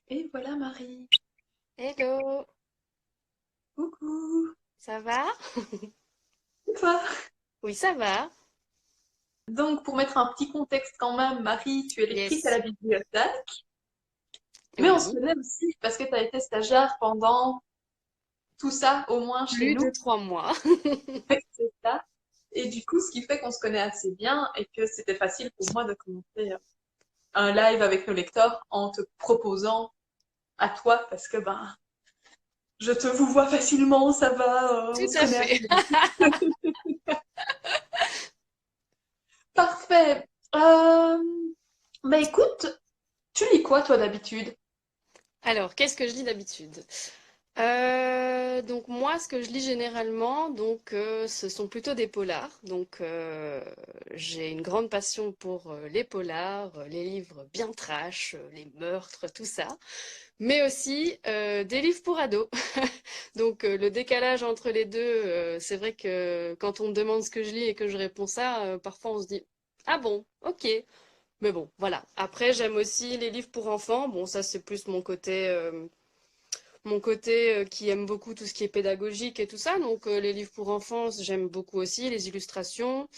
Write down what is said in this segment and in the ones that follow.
Et voilà Marie. Hello, Coucou. ça va? Et toi? Oui, ça va. Donc, pour mettre un petit contexte quand même, Marie, tu es lectrice à Yes. la bibliothèque, mais on se Oui, connaît aussi parce que tu as été stagiaire pendant tout ça, au moins chez plus de nous. 3 mois. C'est ça. Et du coup, ce qui fait qu'on se connaît assez bien et que c'était facile pour moi de commencer un live avec nos lecteurs en te proposant à toi parce que ben, je te vous vois facilement, ça va, on Tout se à connaît fait. assez bien. Parfait. Euh... Bah écoute, tu lis quoi toi d'habitude? Alors, qu'est-ce que je lis d'habitude? Donc moi, ce que je lis généralement, ce sont plutôt des polars. J'ai une grande passion pour les polars, les livres bien trash, les meurtres, tout ça. Mais aussi des livres pour ados. Le décalage entre les deux, c'est vrai que quand on me demande ce que je lis et que je réponds ça, parfois on se dit ah bon, ok. Mais bon, voilà. Après, j'aime aussi les livres pour enfants. Bon, ça c'est plus mon côté qui aime beaucoup tout ce qui est pédagogique et tout ça. Les livres pour enfants, j'aime beaucoup aussi les illustrations.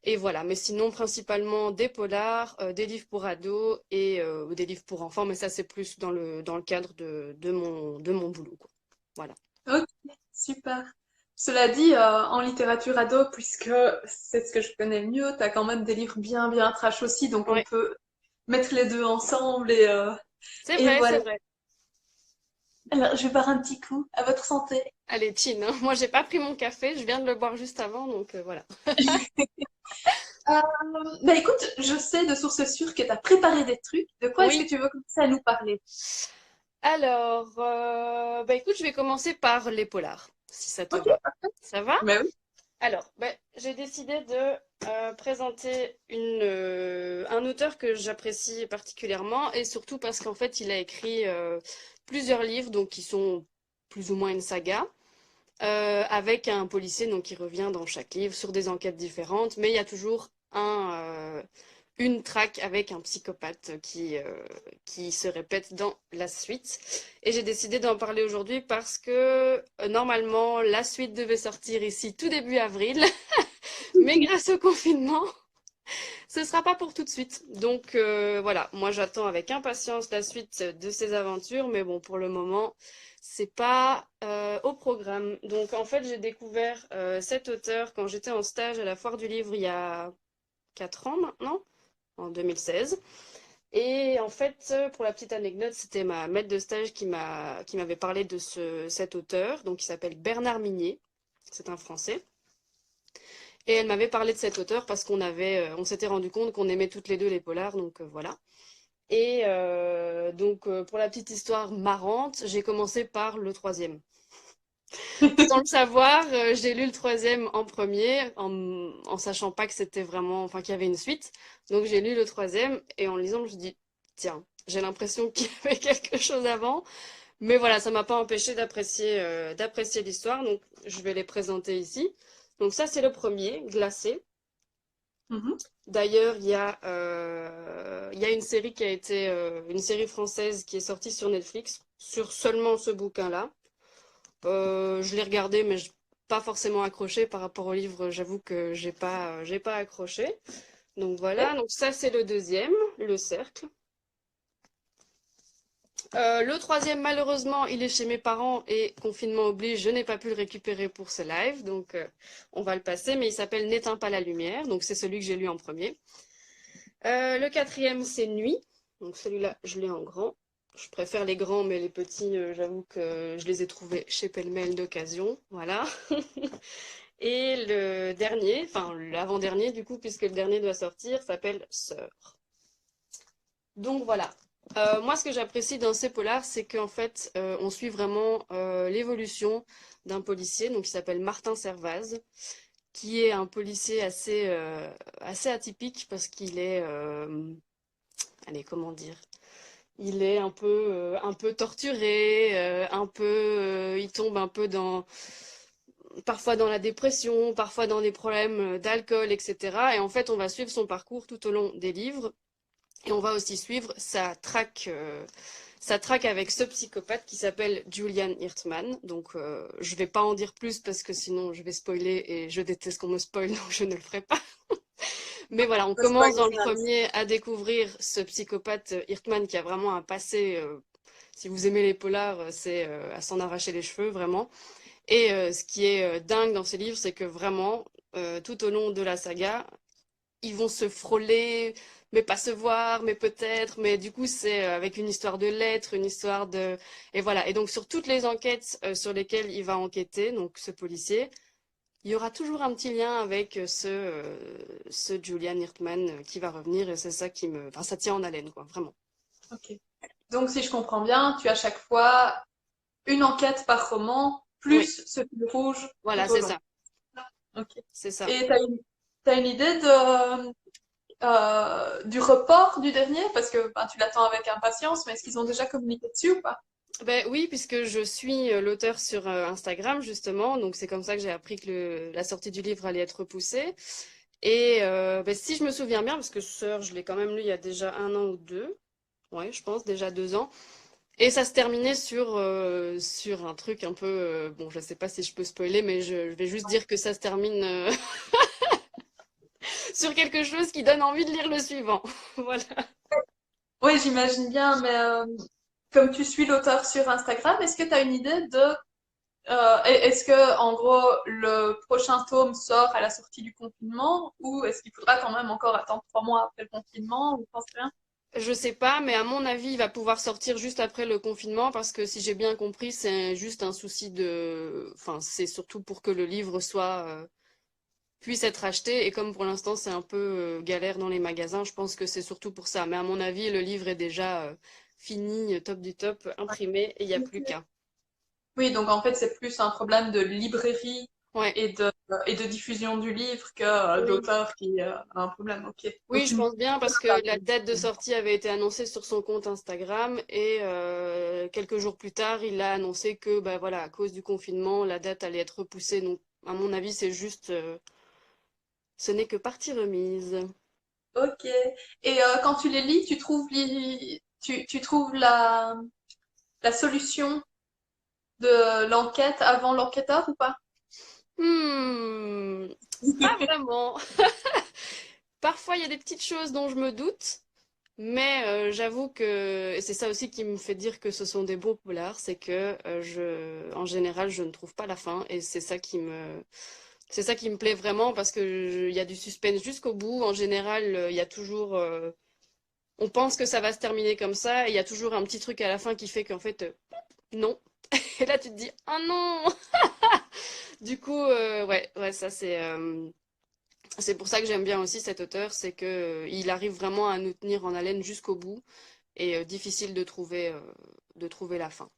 Et voilà, mais sinon principalement des polars, des livres pour ados et des livres pour enfants, mais ça c'est plus dans le cadre de mon boulot, quoi. Voilà. Ok, super. Cela dit, en littérature ado, puisque c'est ce que je connais le mieux, t'as quand même des livres bien bien trash aussi, donc on Ouais, peut mettre les deux ensemble c'est et vrai, c'est voilà. vrai. Alors, je vais boire un petit coup. À votre santé. Allez, chin, hein. Moi j'ai pas pris mon café, je viens de le boire juste avant, voilà. Euh, Bah écoute, je sais de sources sûres que t'as préparé des trucs. De quoi est-ce que Oui. tu veux commencer à nous parler? Alors, écoute, je vais commencer par les polars, si ça te Ok, va. Ça va? bah oui. Alors, j'ai décidé de présenter un auteur que j'apprécie particulièrement et surtout parce qu'en fait, il a écrit plusieurs livres, donc qui sont plus ou moins une saga, avec un policier donc qui revient dans chaque livre sur des enquêtes différentes, mais il y a toujours une traque avec un psychopathe qui se répète dans la suite. Et j'ai décidé d'en parler aujourd'hui parce que normalement la suite devait sortir ici tout début avril, mais grâce au confinement, ce ne sera pas pour tout de suite. Voilà, moi j'attends avec impatience la suite de ces aventures, mais bon, pour le moment, c'est pas au programme. Donc en fait, j'ai découvert cet auteur quand j'étais en stage à la Foire du Livre il y a 4 ans maintenant, en 2016. Et en fait, pour la petite anecdote, c'était ma maître de stage qui m'avait parlé de cet auteur, donc qui s'appelle Bernard Minier. C'est un Français. Et elle m'avait parlé de cet auteur parce on s'était rendu compte qu'on aimait toutes les deux les polars, voilà. Et pour la petite histoire marrante, j'ai commencé par le troisième. Sans le savoir, j'ai lu le troisième en premier, en sachant pas que c'était vraiment, enfin qu'il y avait une suite. Donc j'ai lu le troisième et en le lisant, je me suis dit, tiens, j'ai l'impression qu'il y avait quelque chose avant. Mais voilà, ça m'a pas empêché d'apprécier l'histoire. Donc je vais les présenter ici. Donc ça, c'est le premier, Glacé. Mhm. D'ailleurs, il y a une série française qui est sortie sur Netflix sur seulement ce bouquin-là. Je l'ai regardé, mais pas forcément accroché par rapport au livre. J'avoue que j'ai pas accroché. Donc Ok. voilà. Donc ça, c'est le deuxième, Le Cercle. Le troisième, malheureusement, il est chez mes parents et confinement oblige, je n'ai pas pu le récupérer pour ce live. On va le passer, mais il s'appelle N'éteins pas la lumière. Donc c'est celui que j'ai lu en premier. Le quatrième, c'est Nuit. Donc celui-là, je l'ai en grand. Je préfère les grands, mais les petits, j'avoue que je les ai trouvés chez Pêle-Mêle d'occasion. Voilà. Et le dernier, enfin l'avant-dernier du coup, puisque le dernier doit sortir, s'appelle Sœur. Donc voilà. Moi, ce que j'apprécie dans ces polars, c'est qu'en fait, on suit vraiment l'évolution d'un policier, donc qui s'appelle Martin Servaz, qui est un policier assez atypique parce qu'il est, allez, comment dire, il est un peu torturé, il tombe un peu parfois dans la dépression, parfois dans des problèmes d'alcool, etc. Et en fait, on va suivre son parcours tout au long des livres. Et on va aussi suivre sa traque avec ce psychopathe qui s'appelle Julian Hirtman. Donc, je vais pas en dire plus parce que sinon je vais spoiler et je déteste qu'on me spoil, donc je ne le ferai pas. Mais voilà, on Le spoil commence dans le final. premier à découvrir ce psychopathe Hirtman qui a vraiment un passé. Si vous aimez les polars, c'est à s'en arracher les cheveux, vraiment. Et ce qui est dingue dans ces livres, c'est que vraiment, tout au long de la saga, ils vont se frôler, mais pas se voir, mais peut-être. Mais du coup, c'est avec une histoire de lettres, une histoire de... Et voilà. Et donc, sur toutes les enquêtes sur lesquelles il va enquêter, donc ce policier, il y aura toujours un petit lien avec ce Julian Hirtman qui va revenir. Et c'est ça qui me... Enfin, ça tient en haleine, quoi, vraiment. Ok. Donc, si je comprends bien, tu as chaque fois une enquête par roman, Oui, plus ce fil rouge voilà, tout au c'est long. ça. Ok. C'est ça. Et t'as une idée du report du dernier? Parce que ben, tu l'attends avec impatience, mais est-ce qu'ils ont déjà communiqué dessus ou pas? Ben oui, puisque je suis l'auteur sur Instagram, justement. Donc, c'est comme ça que j'ai appris que la sortie du livre allait être repoussée. Et ben, si je me souviens bien, parce que Sœur, je l'ai quand même lu il y a déjà 1 an ou 2, ouais, je pense déjà 2 ans, et ça se terminait sur un truc un peu, bon, je sais pas si je peux spoiler, mais je vais juste dire que ça se termine sur quelque chose qui donne envie de lire le suivant. Voilà. Oui, j'imagine bien, mais comme tu suis l'auteur sur Instagram, est-ce que tu as une idée de est-ce que en gros le prochain tome sort à la sortie du confinement ou est-ce qu'il faudra quand même encore attendre 3 mois après le confinement ou penses rien? Je sais pas, mais à mon avis, il va pouvoir sortir juste après le confinement parce que si j'ai bien compris, c'est juste un souci de, enfin, c'est surtout pour que le livre puisse être acheté. Et comme pour l'instant, c'est un peu galère dans les magasins, je pense que c'est surtout pour ça. Mais à mon avis, le livre est déjà fini, top du top, imprimé, et il n'y a plus qu'à. Oui, donc en fait c'est plus un problème de librairie Ouais. et de diffusion du livre que Oui. d'auteur qui a un problème. Ok. Oui, Donc je une pense bien parce que la date de sortie avait été annoncée sur son compte Instagram et quelques jours plus tard, il a annoncé que bah voilà, à cause du confinement, la date allait être repoussée. Donc, à mon avis, c'est juste, ce n'est que partie remise. ok. Et quand tu les lis, tu trouves la solution de l'enquête avant l'enquêteur ou pas? Hmm, pas vraiment. Parfois, il y a des petites choses dont je me doute, mais j'avoue que et c'est ça aussi qui me fait dire que ce sont des bons polars, c'est que en général, je ne trouve pas la fin et c'est ça qui me plaît vraiment parce que il y a du suspense jusqu'au bout. En général, il y a toujours, on pense que ça va se terminer comme ça et il y a toujours un petit truc à la fin qui fait qu'en fait, non. Et là, tu te dis, ah non! Du coup, ouais, ça c'est pour ça que j'aime bien aussi cet auteur, c'est que il arrive vraiment à nous tenir en haleine jusqu'au bout et difficile de trouver la fin.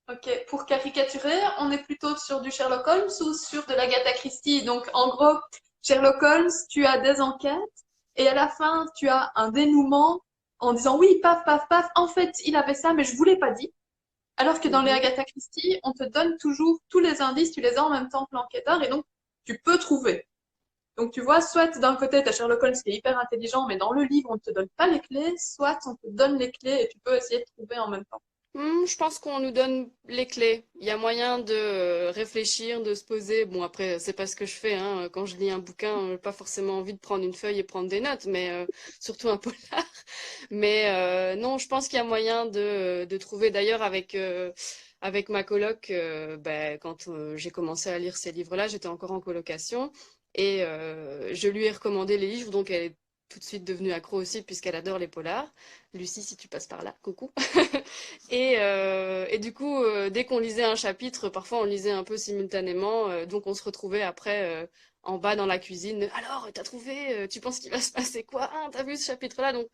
Ok, pour caricaturer, on est plutôt sur du Sherlock Holmes ou sur de l'Agatha Christie. Donc, en gros, Sherlock Holmes, tu as des enquêtes et à la fin, tu as un dénouement en disant oui, paf, paf, paf, en fait, il avait ça, mais je vous l'ai pas dit. Alors que dans les Mhm. Agatha Christie, on te donne toujours tous les indices, tu les as en même temps que l'enquêteur et donc tu peux trouver. Donc, tu vois, soit d'un côté, tu as Sherlock Holmes qui est hyper intelligent, mais dans le livre, on ne te donne pas les clés, soit on te donne les clés et tu peux essayer de trouver en même temps. Je pense qu'on nous donne les clés. Il y a moyen de réfléchir, de se poser. Bon, après, c'est pas ce que je fais, hein. Quand je lis un bouquin, pas forcément envie de prendre une feuille et prendre des notes, mais surtout un polar. Mais non, je pense qu'il y a moyen de trouver. D'ailleurs, avec ma coloc, ben, quand j'ai commencé à lire ces livres-là, j'étais encore en colocation et je lui ai recommandé les livres, donc elle est tout de suite devenue accro aussi puisqu'elle adore les polars. Lucie, si tu passes par là, coucou. Et du coup, dès qu'on lisait un chapitre, parfois on lisait un peu simultanément, donc on se retrouvait après en bas dans la cuisine. Alors, t'as trouvé, tu penses qu'il va se passer quoi? Ah, t'as vu ce chapitre-là? Donc,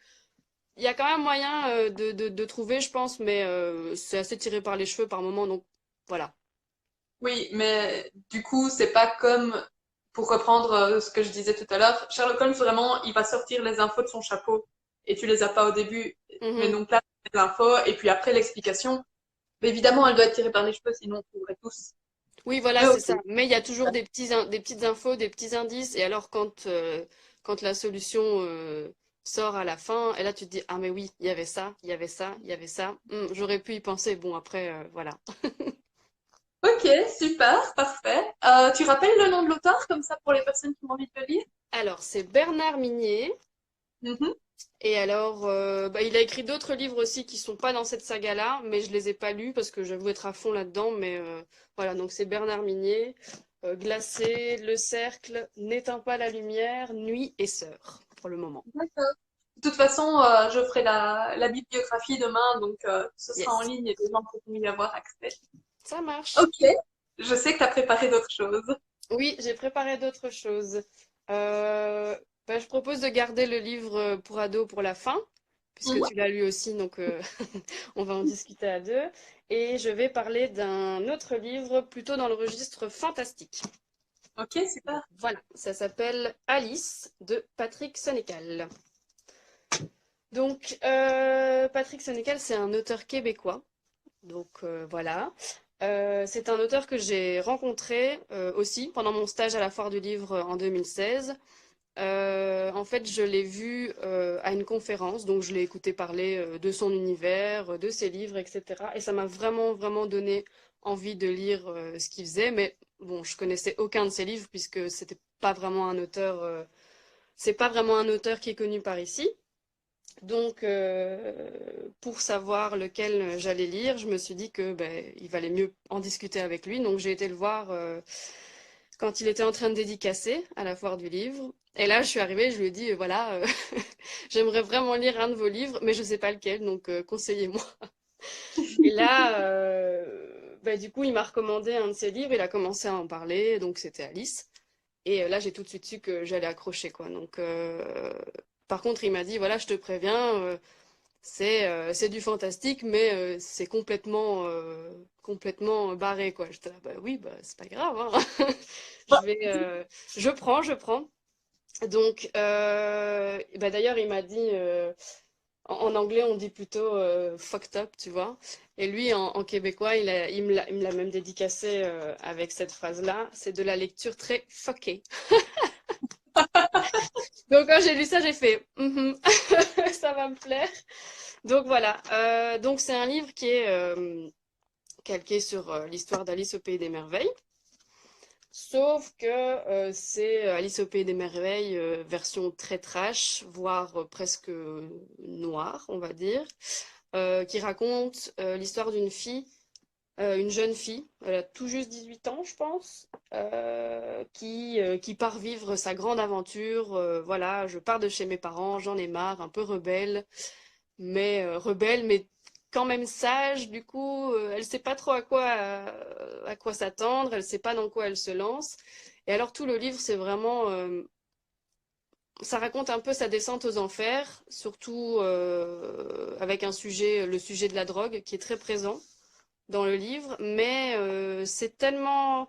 il y a quand même moyen de trouver, je pense, mais c'est assez tiré par les cheveux par moment, donc voilà. Oui, mais du coup, c'est pas comme, pour reprendre ce que je disais tout à l'heure, Sherlock Holmes, vraiment, il va sortir les infos de son chapeau et tu les as pas au début. Mais Mhm. donc là, les infos et puis après l'explication. Mais évidemment, elle doit être tirée par les cheveux, sinon on trouverait tous. Oui, voilà, Mais c'est ok. ça. Mais il y a toujours des petites infos, des petits indices. Et alors, quand la solution sort à la fin, et là tu te dis, ah mais oui, il y avait ça, il y avait ça, il y avait ça. J'aurais pu y penser. Bon, après, voilà. Ok, super, parfait. Tu rappelles le nom de l'auteur, comme ça, pour les personnes qui ont envie de le lire? Alors, c'est Bernard Minier. Mhm. Et alors, il a écrit d'autres livres aussi qui sont pas dans cette saga-là, mais je les ai pas lus parce que j'avoue être à fond là-dedans. Mais voilà, donc c'est Bernard Minier, Glacé, Le Cercle, N'éteins pas la lumière, Nuit et Sœur, pour le moment. D'accord. De toute façon, je ferai la bibliographie demain, donc ce sera en Yes, ligne et les gens pourront y avoir accès. ça marche. Ok, je sais que tu as préparé d'autres choses. Oui, j'ai préparé d'autres choses. Euh, je propose de garder le livre pour ado pour la fin, puisque Mhm. tu l'as lu aussi, donc on va en discuter à deux. Et je vais parler d'un autre livre plutôt dans le registre fantastique. Ok, super. Voilà, ça s'appelle Alice de Patrick Sénécal. Donc, Patrick Sénécal, c'est un auteur québécois. Donc, voilà. C'est un auteur que j'ai rencontré aussi pendant mon stage à la Foire du Livre en 2016. En fait, je l'ai vu à une conférence, donc je l'ai écouté parler de son univers, de ses livres, etc. Et ça m'a vraiment, vraiment donné envie de lire ce qu'il faisait. Mais bon, je connaissais aucun de ses livres puisque c'était pas vraiment un auteur, c'est pas vraiment un auteur qui est connu par ici. Donc, pour savoir lequel j'allais lire, je me suis dit que il valait mieux en discuter avec lui. Donc, j'ai été le voir quand il était en train de dédicacer à la foire du livre. Et là, je suis arrivée, je lui ai dit, voilà, j'aimerais vraiment lire un de vos livres, mais je ne sais pas lequel, donc conseillez-moi. Et là, du coup, il m'a recommandé un de ses livres, il a commencé à en parler, donc c'était Alice. Et là, j'ai tout de suite su que j'allais accrocher, quoi. Donc, par contre, il m'a dit, voilà, je te préviens, c'est du fantastique, mais c'est complètement barré, quoi. J'étais là, bah oui, bah c'est pas grave, hein. Je Bah, vais, je prends. Donc, d'ailleurs, il m'a dit, en anglais, on dit plutôt fucked up, tu vois. Et lui, en québécois, il me l'a même dédicacé avec cette phrase-là. C'est de la lecture très fuckée. Donc, quand j'ai lu ça, j'ai fait, mhm, ça va me plaire. Donc voilà. Donc c'est un livre qui est calqué sur l'histoire d'Alice au Pays des Merveilles. Sauf que c'est Alice au Pays des Merveilles, version très trash, voire presque noire, on va dire, qui raconte l'histoire d'une fille, une jeune fille, elle a tout juste 18 ans, je pense, qui part vivre sa grande aventure. Voilà, je pars de chez mes parents, j'en ai marre, un peu rebelle, mais quand même sage. Du coup, elle sait pas trop à quoi s'attendre, elle sait pas dans quoi elle se lance. Et alors tout le livre, c'est vraiment, ça raconte un peu sa descente aux enfers, surtout avec le sujet de la drogue, qui est très présent dans le livre, mais c'est tellement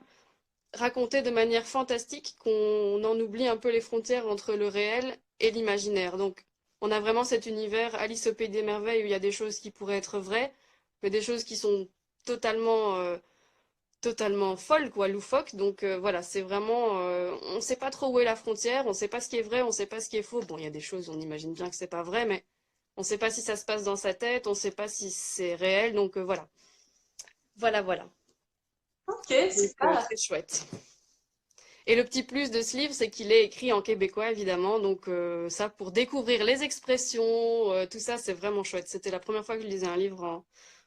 raconté de manière fantastique qu'on en oublie un peu les frontières entre le réel et l'imaginaire. Donc, on a vraiment cet univers Alice au Pays des Merveilles où il y a des choses qui pourraient être vraies, mais des choses qui sont totalement folles, quoi, loufoques. Donc, voilà, c'est vraiment, on ne sait pas trop où est la frontière, on ne sait pas ce qui est vrai, on ne sait pas ce qui est faux. Bon, il y a des choses, on imagine bien que c'est pas vrai, mais on ne sait pas si ça se passe dans sa tête, on ne sait pas si c'est réel. Donc, voilà. Voilà. ok, Donc, super. très chouette. Et le petit plus de ce livre, c'est qu'il est écrit en québécois, évidemment. Donc ça, pour découvrir les expressions, tout ça, c'est vraiment chouette. C'était la première fois que je lisais un livre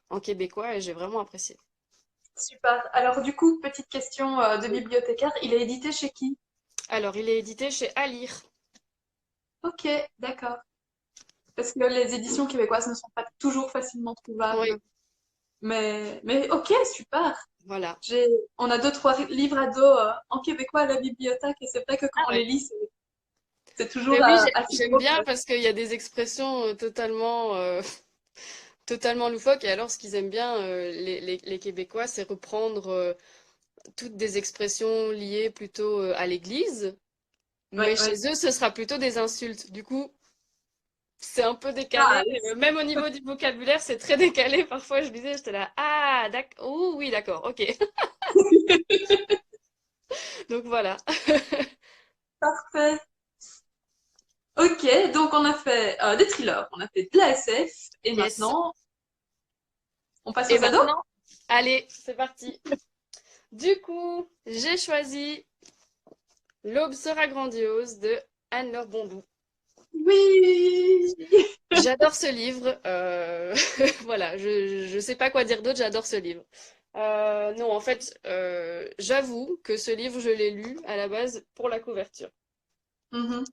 en québécois et j'ai vraiment apprécié. Super. Alors du coup, petite question de bibliothécaire, il est édité chez qui? Alors, il est édité chez Alire. Ok, d'accord. Parce que les éditions québécoises ne sont pas toujours facilement Oui, trouvables. Mais ok, super. voilà. J'ai, on a deux, trois livres ados en québécois à la bibliothèque et c'est vrai que quand Ah on les ouais. lit, c'est toujours Mais oui, assez j'aime drôle. bien parce qu'il y a des expressions totalement loufoques. Et alors, ce qu'ils aiment bien, les Québécois, c'est reprendre toutes des expressions liées plutôt à l'Église. Ouais, Mais chez ouais. eux, ce sera plutôt des insultes. Du coup, c'est un peu Ah, décalé. Même au niveau du vocabulaire, c'est très décalé. Parfois, je disais, j'étais là, ah, d'accord, oh, oui, d'accord, ok. Donc voilà. parfait. Ok, donc on a fait des thrillers, on a fait de la SF, et Yes. maintenant, on passe Et aux ados? maintenant, allez, c'est parti. Du coup, j'ai choisi L'aube sera grandiose de Anne-Laure Bondou. Oui! J'adore ce livre. Voilà, je sais pas quoi dire d'autre, j'adore ce livre. Non, en fait, j'avoue que ce livre, je l'ai lu à la base pour la couverture. Mhm.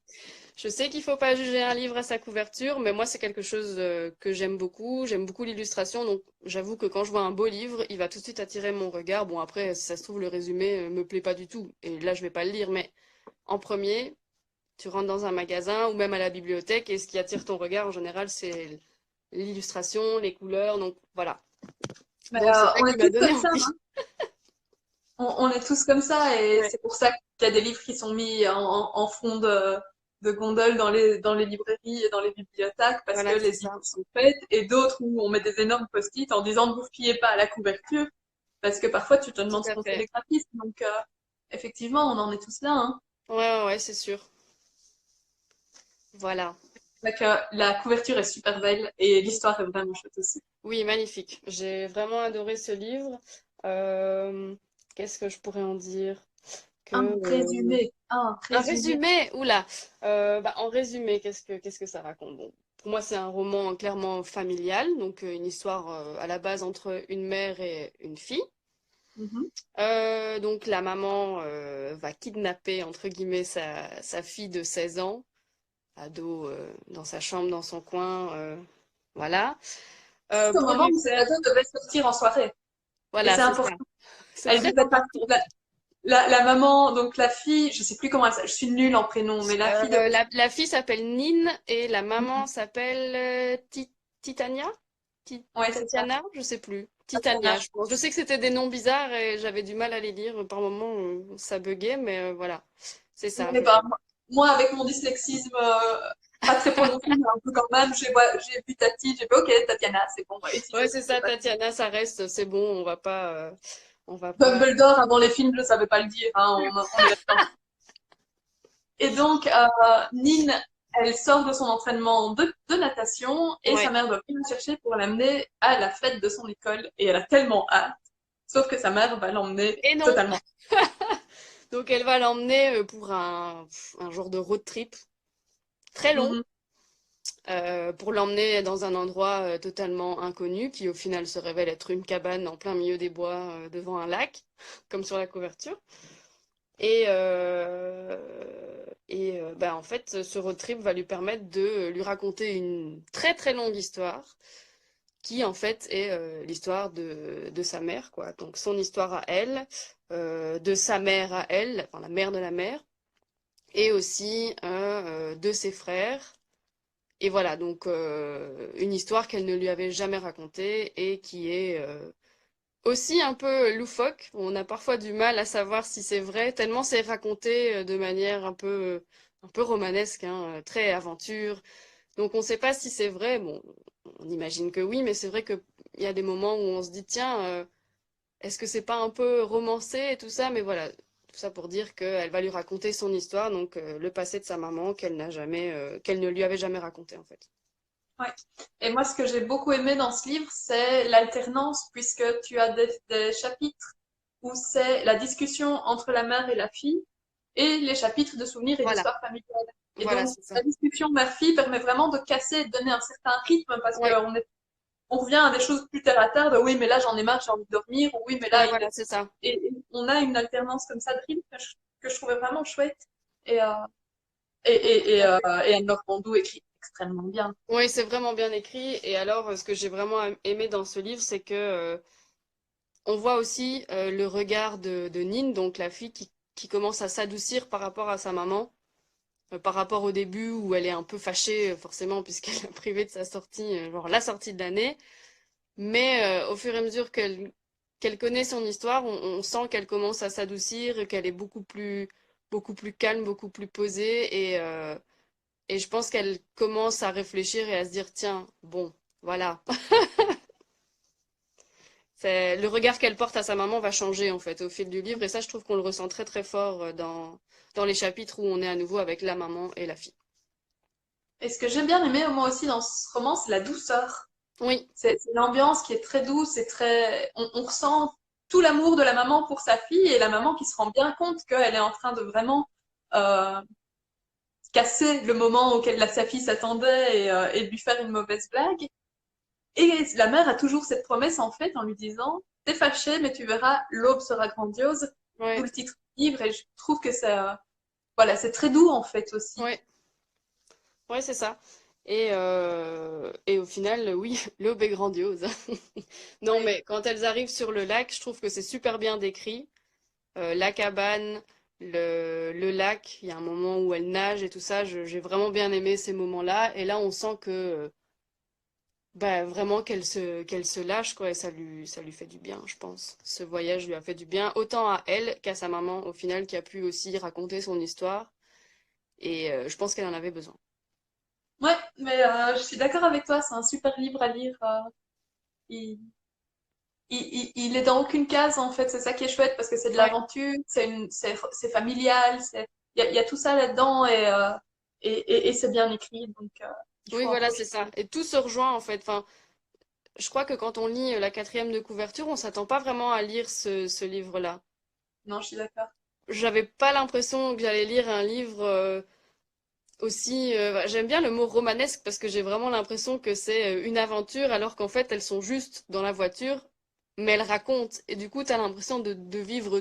Je sais qu'il faut pas juger un livre à sa couverture, mais moi, c'est quelque chose que j'aime beaucoup. J'aime beaucoup l'illustration, donc j'avoue que quand je vois un beau livre, il va tout de suite attirer mon regard. Bon, après, si ça se trouve, le résumé me plaît pas du tout, et là, je vais pas le lire, mais en premier, tu rentres dans un magasin ou même à la bibliothèque et ce qui attire ton regard en général, c'est l'illustration, les couleurs. Donc voilà. Mais, Donc c'est ça on qui est m'a tous donné comme ça, envie. hein. On est tous comme ça, et Ouais, c'est pour ça qu'il y a des livres qui sont mis en fond de gondole dans les librairies et dans les bibliothèques, parce que voilà, c'est les ça. images sont faites, et d'autres où on met des énormes post-it en disant ne vous fiez pas à la couverture, parce que parfois tu te Tout demandes ce à qu'on fait fait. des graphistes. Donc, effectivement, on en est tous là, hein. Ouais, ouais, ouais, c'est sûr. Voilà. Donc, la couverture est super belle et l'histoire est vraiment chouette aussi. Oui, magnifique. J'ai vraiment adoré ce livre. Euh, Qu'est-ce que je pourrais en dire? Que Un un résumé. résumé, oula. En résumé, qu'est-ce que ça raconte? Bon, pour moi, c'est un roman clairement familial, donc une histoire à la base entre une mère et une fille. Mhm. Donc la maman va kidnapper entre guillemets sa fille de 16 ans, ado dans sa chambre, dans son coin, voilà. Au Pour moment lui où cet faire, ado devait sortir en soirée. Et voilà, c'est c'est ça. important. C'est Elle très devait partir. important. La maman, donc la fille, je sais plus comment elle s'appelle, je suis nulle en prénom, mais la fille devait. La fille s'appelle Nin et la maman Mhm. s'appelle Titania? Ouais, c'est ça. Tatiana? Je sais plus. Tatiana, Titania, je je pense. Je sais que c'était des noms bizarres et j'avais du mal à les lire. Par moments, ça buguait, mais voilà. C'est pense. ça. Mais bah, moi, avec mon dyslexisme, pas très prononcé, mais un peu quand même, j'ai vu Tati, j'ai fait OK, Tatiana, c'est bon. Et si je Ouais, sais c'est que c'est ça, pas Tatiana, ça reste, c'est bon, on va pas. Dumbledore avant les films, je savais pas le dire, hein, on est d'accord. Et donc, Nin, elle sort de son entraînement de natation et sa Ouais. mère doit venir la chercher pour l'amener à la fête de son école. Et elle a tellement hâte. Sauf que sa mère va l'emmener Et non. totalement. Donc elle va l'emmener pour un genre de road trip très long, Mhm. pour l'emmener dans un endroit totalement inconnu, qui au final se révèle être une cabane en plein milieu des bois devant un lac, comme sur la couverture. En fait, ce road trip va lui permettre de lui raconter une très très longue histoire qui en fait est l'histoire de sa mère, quoi. Donc son histoire à elle, de sa mère à elle, enfin la mère de la mère, et aussi de ses frères. Et voilà, donc une histoire qu'elle ne lui avait jamais racontée et qui est aussi un peu loufoque. On a parfois du mal à savoir si c'est vrai, tellement c'est raconté de manière un peu romanesque, hein, très aventure. Donc on ne sait pas si c'est vrai. Bon, on imagine que oui, mais c'est vrai qu'il y a des moments où on se dit, tiens, est-ce que c'est pas un peu romancé et tout ça? Mais voilà, tout ça pour dire qu'elle va lui raconter son histoire, donc le passé de sa maman qu'elle ne lui avait jamais raconté en fait. Ouais. Et moi, ce que j'ai beaucoup aimé dans ce livre, c'est l'alternance, puisque tu as des chapitres où c'est la discussion entre la mère et la fille, et les chapitres de souvenirs et Voilà, d'histoires familiales. Et voilà, donc, c'est ça. la discussion mère-fille permet vraiment de casser et de donner un certain rythme, parce Ouais, on revient à des choses plus terre à terre, de oui, mais là, j'en ai marre, j'ai envie de dormir, ou oui, mais ouais, là, voilà, c'est ça. et on a une alternance comme ça de rythme que je trouvais vraiment chouette. Et, et Anne Normandou écrit extrêmement bien. Oui, c'est vraiment bien écrit. Et alors, ce que j'ai vraiment aimé dans ce livre, c'est que on voit aussi le regard de Nin, donc la fille qui commence à s'adoucir par rapport à sa maman, par rapport au début où elle est un peu fâchée, forcément, puisqu'elle l'a privée de sa sortie, genre la sortie de l'année. Mais au fur et à mesure qu'elle connaît son histoire, on sent qu'elle commence à s'adoucir, et qu'elle est beaucoup plus calme, beaucoup plus posée. Et je pense qu'elle commence à réfléchir et à se dire, tiens, bon, voilà. Le regard qu'elle porte à sa maman va changer en fait au fil du livre. Et ça, je trouve qu'on le ressent très très fort dans les chapitres où on est à nouveau avec la maman et la fille. Et ce que j'ai bien aimé moi aussi dans ce roman, c'est la douceur. Oui, C'est l'ambiance qui est très douce et très. On ressent tout l'amour de la maman pour sa fille et la maman qui se rend bien compte qu'elle est en train de vraiment euh, casser le moment auquel sa fille s'attendait et de lui faire une mauvaise blague. Et la mère a toujours cette promesse en fait en lui disant t'es fâché mais tu verras l'aube sera grandiose. D'où ouais, le titre du livre et je trouve que c'est voilà c'est très doux en fait aussi. ouais, ouais, c'est ça. Et au final, oui, l'aube est grandiose. Non, Oui. mais quand elles arrivent sur le lac, je trouve que c'est super bien décrit. La cabane, le lac, il y a un moment où elles nagent et tout ça, j'ai vraiment bien aimé ces moments-là. Et là, on sent que bah, vraiment qu'elle se lâche, quoi, et ça lui fait du bien, je pense. Ce voyage lui a fait du bien, autant à elle qu'à sa maman, au final, qui a pu aussi raconter son histoire. Et je pense qu'elle en avait besoin. Ouais, mais je suis d'accord avec toi, c'est un super livre à lire. Il, il est dans aucune case en fait, c'est ça qui est chouette parce que c'est de Ouais. l'aventure, c'est familial, il y a tout ça là-dedans et c'est bien écrit donc il Oui, faut en voilà, c'est profiter. ça. Et tout se rejoint, en fait. Enfin, je crois que quand on lit la quatrième de couverture, on s'attend pas vraiment à lire ce livre-là. Non, je suis d'accord. J'avais pas l'impression que j'allais lire un livre aussi. Bah, j'aime bien le mot romanesque parce que j'ai vraiment l'impression que c'est une aventure alors qu'en fait elles sont juste dans la voiture, mais elles racontent. Et du coup, t'as l'impression de vivre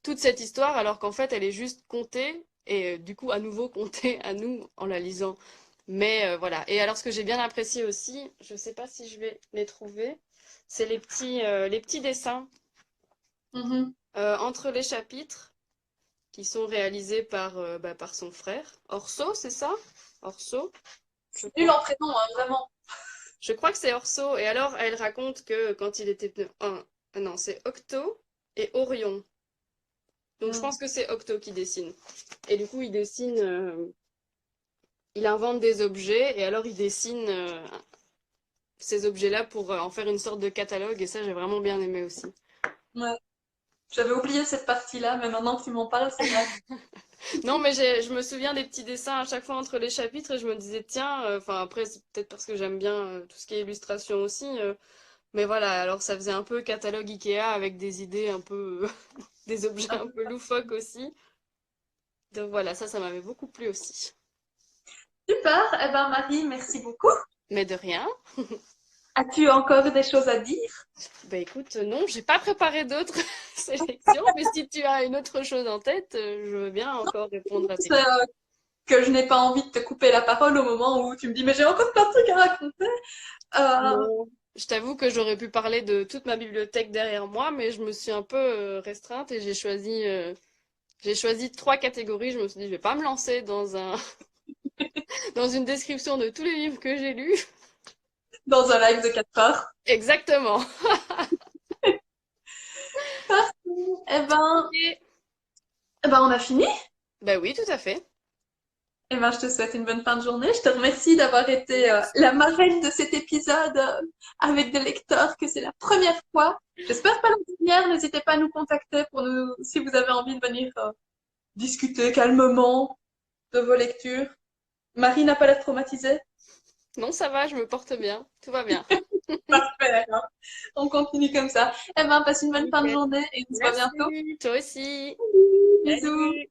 toute cette histoire alors qu'en fait elle est juste contée et du coup à nouveau contée à nous en la lisant. Mais voilà. Et alors ce que j'ai bien apprécié aussi, je sais pas si je vais les trouver, c'est les petits dessins Mhm. entre les chapitres qui sont réalisés par, bah, par son frère. Orso, c'est ça? Orso, je Nul crois. en prénom, hein, vraiment. Je crois que c'est Orso. Et alors, elle raconte que quand il était... non, c'est Octo et Orion. Donc je Mm. pense que c'est Octo qui dessine. Et du coup, il dessine... il invente des objets et alors il dessine ces objets-là pour en faire une sorte de catalogue. Et ça, j'ai vraiment bien aimé aussi. Ouais. J'avais oublié cette partie-là, mais maintenant que tu m'en parles, c'est vrai. Non, mais je me souviens des petits dessins à chaque fois entre les chapitres et je me disais, tiens, enfin après, c'est peut-être parce que j'aime bien tout ce qui est illustration aussi, mais voilà, alors ça faisait un peu catalogue Ikea avec des idées un peu, des objets un peu loufoques aussi. Donc voilà, ça m'avait beaucoup plu aussi. Super, eh ben Marie, merci beaucoup. Mais de rien. As-tu encore des choses à dire? Bah écoute, non, j'ai pas préparé d'autres sélections, mais si tu as une autre chose en tête, je veux bien encore répondre à tes C'est questions. que je n'ai pas envie de te couper la parole au moment où tu me dis mais j'ai encore plein de trucs à raconter. Euh, Non. Je t'avoue que j'aurais pu parler de toute ma bibliothèque derrière moi, mais je me suis un peu restreinte et j'ai choisi trois catégories. Je me suis dit, je vais pas me lancer dans dans une description de tous les livres que j'ai lus. dans un live de 4 heures. Exactement. Parfait. Et... Eh ben, on a fini. Ben oui, tout à fait. Eh ben, je te souhaite une bonne fin de journée. Je te remercie d'avoir été Merci. la marraine de cet épisode avec des lecteurs, que c'est la première fois. J'espère pas la dernière. N'hésitez pas à nous contacter pour nous, si vous avez envie de venir discuter calmement de vos lectures. Marie n'a pas l'air traumatisée. Non, ça va, je me porte bien. Tout va bien. Parfait, alors. On continue comme ça. Eh ben, passe une bonne fin de Nickel. journée et on se voit bientôt. Merci. Toi aussi. Bisous. Salut.